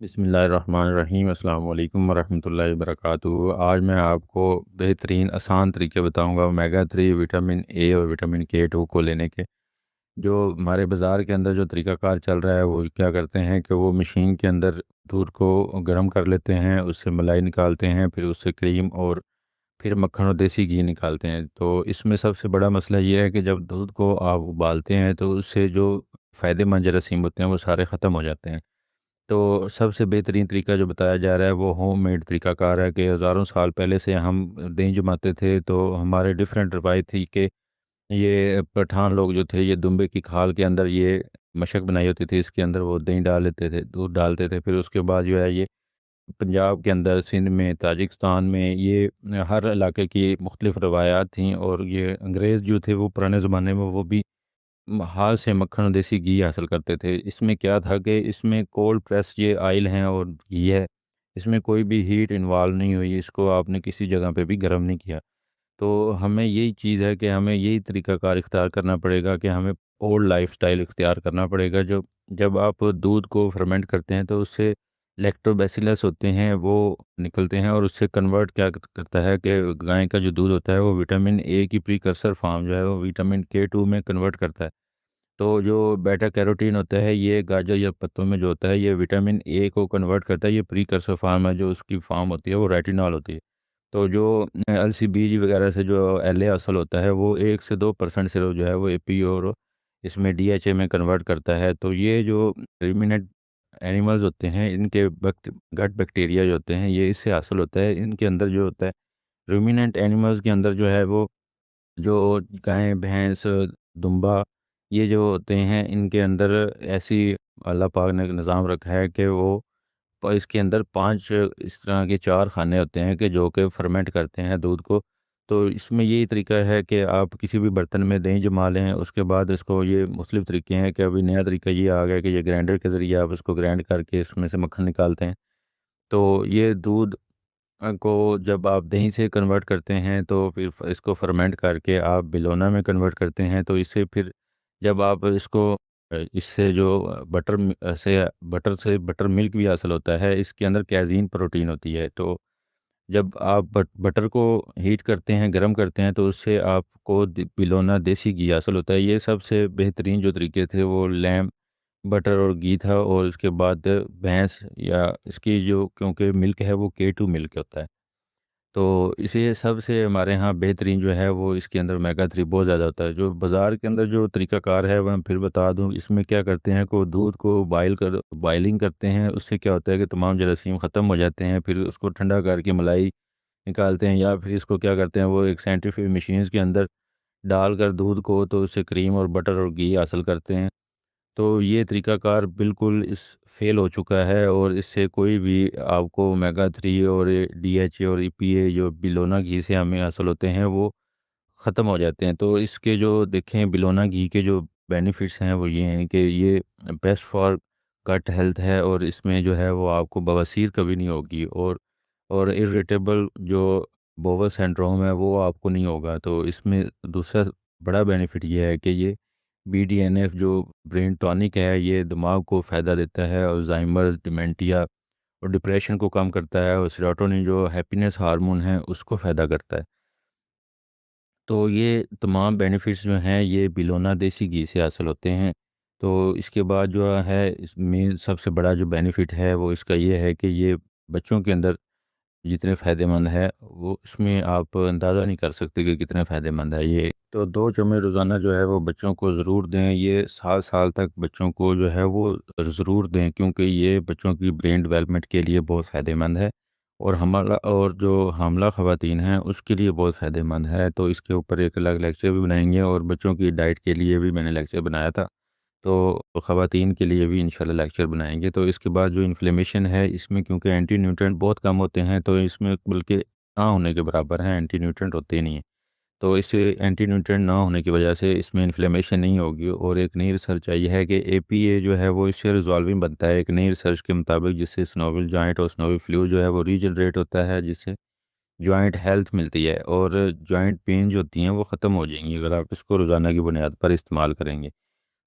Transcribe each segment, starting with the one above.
बिस्मिल्लाहिर्रहमानिर्रहीम। अस्सलाम वालेकुम वरहमतुल्लाहि वबरकातुहू। आज मैं आपको बेहतरीन आसान तरीके बताऊंगा ओमेगा 3 विटामिन ए और विटामिन K2 को लेने के। जो हमारे बाज़ार के अंदर जो तरीक़ाकार चल रहा है वो क्या करते हैं कि वो मशीन के अंदर दूध को गर्म कर लेते हैं, उससे मलाई निकालते हैं, फिर उससे क्रीम और फिर मक्खन और देसी घी निकालते हैं। तो इसमें सबसे बड़ा मसला ये है कि जब दूध को आप उबालते हैं तो उससे जो फ़ायदेमंद जरासीम होते हैं वो सारे ख़त्म हो जाते हैं। तो सबसे बेहतरीन तरीका जो बताया जा रहा है वो होममेड तरीक़ाकार है कि हज़ारों साल पहले से हम दही जमाते थे। तो हमारे डिफरेंट रवायत थी कि ये पठान लोग जो थे ये दुम्बे की खाल के अंदर ये मशक बनाई होती थी, इसके अंदर वो दही डाल लेते थे, दूध डालते थे। फिर उसके बाद जो है ये पंजाब के अंदर, सिंध में, ताजिकिस्तान में, ये हर इलाके की मुख्तलिफ रवायात थीं। और ये अंग्रेज़ जो थे वो पुराने ज़माने में वो भी हाथ से मक्खन और देसी घी हासिल करते थे। इसमें क्या था कि इसमें कोल्ड प्रेस ये ऑयल हैं और घी है, इसमें कोई भी हीट इन्वॉल्व नहीं हुई, इसको आपने किसी जगह पे भी गर्म नहीं किया। तो हमें यही चीज़ है कि हमें यही तरीक़ाकार इख्तियार करना पड़ेगा कि हमें ओल्ड लाइफ़स्टाइल इख्तियार करना पड़ेगा। जो जब आप दूध को फर्मेंट करते हैं तो उससे लैक्टोबैसिलस होते हैं वो निकलते हैं, और उससे कन्वर्ट क्या करता है कि गाय का जो दूध होता है वो विटामिन ए की प्रीकर्सर फॉर्म जो है वो विटामिन K2 में कन्वर्ट करता है। तो जो बीटा कैरोटीन होता है ये गाजर या पत्तों में जो होता है ये विटामिन ए को कन्वर्ट करता है। ये प्रीकर्सर फार्म है, जो उसकी फार्म होती है वो रेटिनॉल होती है। तो जो एलसीबीजी वगैरह से जो एल ए असल होता है वो 1 से 2% से जो है वो एपी और इसमें डीएचए में कन्वर्ट करता है। तो ये जो रिमिनेंट एनिमल्स होते हैं इनके गट बैक्टीरिया जो होते हैं ये इससे हासिल होता है। इनके अंदर जो होता है रूमिनेंट एनिमल्स के अंदर जो है वो जो गाय, भैंस, दुम्बा, ये जो होते हैं इनके अंदर ऐसी अल्लाह पाक ने निज़ाम रखा है कि वो इसके अंदर 5 इस तरह के 4 खाने होते हैं कि जो कि फर्मेंट करते हैं दूध को। तो इसमें यही तरीका है कि आप किसी भी बर्तन में दही जमा लें, उसके बाद इसको ये मुख्तलिफ़ तरीके हैं कि अभी नया तरीका ये आ गया है कि ये ग्राइंडर के ज़रिए आप इसको ग्राइंड करके इसमें से मक्खन निकालते हैं। तो ये दूध को जब आप दही से कन्वर्ट करते हैं तो फिर इसको फर्मेंट करके आप बिलोना में कन्वर्ट करते हैं। तो इससे फिर जब आप इसको इससे जो बटर से बटर मिल्क भी हासिल होता है, इसके अंदर कैज़ीन प्रोटीन होती है। तो जब आप बटर को हीट करते हैं, गरम करते हैं, तो उससे आपको बिलोना देसी घी हासिल होता है। ये सबसे बेहतरीन जो तरीके थे वो लैम्प बटर और घी था। और उसके बाद भैंस या इसकी जो क्योंकि मिल्क है वो K2 मिल्क होता है। तो इसे सबसे हमारे यहाँ बेहतरीन जो है वो इसके अंदर ओमेगा 3 बहुत ज़्यादा होता है। जो बाज़ार के अंदर जो तरीक़ाकार है वह मैं फिर बता दूँ, इसमें क्या करते हैं कि वो दूध को बॉयलिंग करते हैं, उससे क्या होता है कि तमाम जरासीम ख़त्म हो जाते हैं। फिर उसको ठंडा करके मलाई निकालते हैं, या फिर इसको क्या करते हैं वो एक सेंट्रीफ्यूज मशीन्स के अंदर डालकर दूध को तो उससे क्रीम और बटर और घी हासिल करते हैं। तो ये तरीक़ाकार बिल्कुल इस फ़ेल हो चुका है, और इससे कोई भी आपको ओमेगा 3 और डीएचए और ईपीए जो बिलोना घी से हमें हासिल होते हैं वो ख़त्म हो जाते हैं। तो इसके जो देखें बिलोना घी के जो बेनिफिट्स हैं वो ये हैं कि ये बेस्ट फॉर गट हेल्थ है, और इसमें जो है वो आपको बवासीर कभी नहीं होगी, और इरिटेबल जो बोवल सिंड्रोम है वो आपको नहीं होगा। तो इसमें दूसरा बड़ा बेनिफिट ये है कि ये बीडीएनएफ जो ब्रेन टॉनिक है ये दिमाग को फ़ायदा देता है, अल्जाइमर, डिमेंटिया और डिप्रेशन को कम करता है, और सेरोटोनिन जो हैप्पीनेस हार्मोन है उसको फ़ायदा करता है। तो ये तमाम बेनिफिट्स जो हैं ये बिलोना देसी घी से हासिल होते हैं। तो इसके बाद जो है इसमें सबसे बड़ा जो बेनिफिट है वो इसका ये है कि ये बच्चों के अंदर जितने फ़ायदेमंद है वो इसमें आप अंदाज़ा नहीं कर सकते कि कितने फ़ायदेमंद है ये। तो 2 चम्मच रोज़ाना जो है वो बच्चों को ज़रूर दें। ये 7 साल तक बच्चों को जो है वो ज़रूर दें, क्योंकि ये बच्चों की ब्रेन डेवलपमेंट के लिए बहुत फ़ायदेमंद है, और जो हामला ख़वातीन हैं उसके लिए बहुत फ़ायदेमंद है। तो इसके ऊपर एक अलग लेक्चर भी बनाएँगे, और बच्चों की डाइट के लिए भी मैंने लेक्चर बनाया था। तो ख़वातीन के लिए भी इंशाल्लाह लेक्चर बनाएँगे। तो इसके बाद जो इन्फ्लेमेशन है इसमें क्योंकि एंटी न्यूट्रिएंट बहुत कम होते हैं, तो इसमें बल्कि ना होने के बराबर हैं, एंटी न्यूट्रिएंट होते ही नहीं हैं। तो इस एंटी न्यूट्रिएंट ना होने की वजह से इसमें इन्फ्लेमेशन नहीं होगी। और एक नई रिसर्च आई है कि एपीए जो है वो इससे रिज़ॉल्विंग बनता है एक नई रिसर्च के मुताबिक, जिससे स्नोविल जॉइंट और स्नोविल फ्लूइड जो है वो रीजनरेट होता है, जिससे जॉइंट हेल्थ मिलती है, और जॉइंट पेन जो होती हैं वो ख़त्म हो जाएँगी अगर आप इसको रोज़ाना की बुनियाद पर इस्तेमाल करेंगे।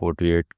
48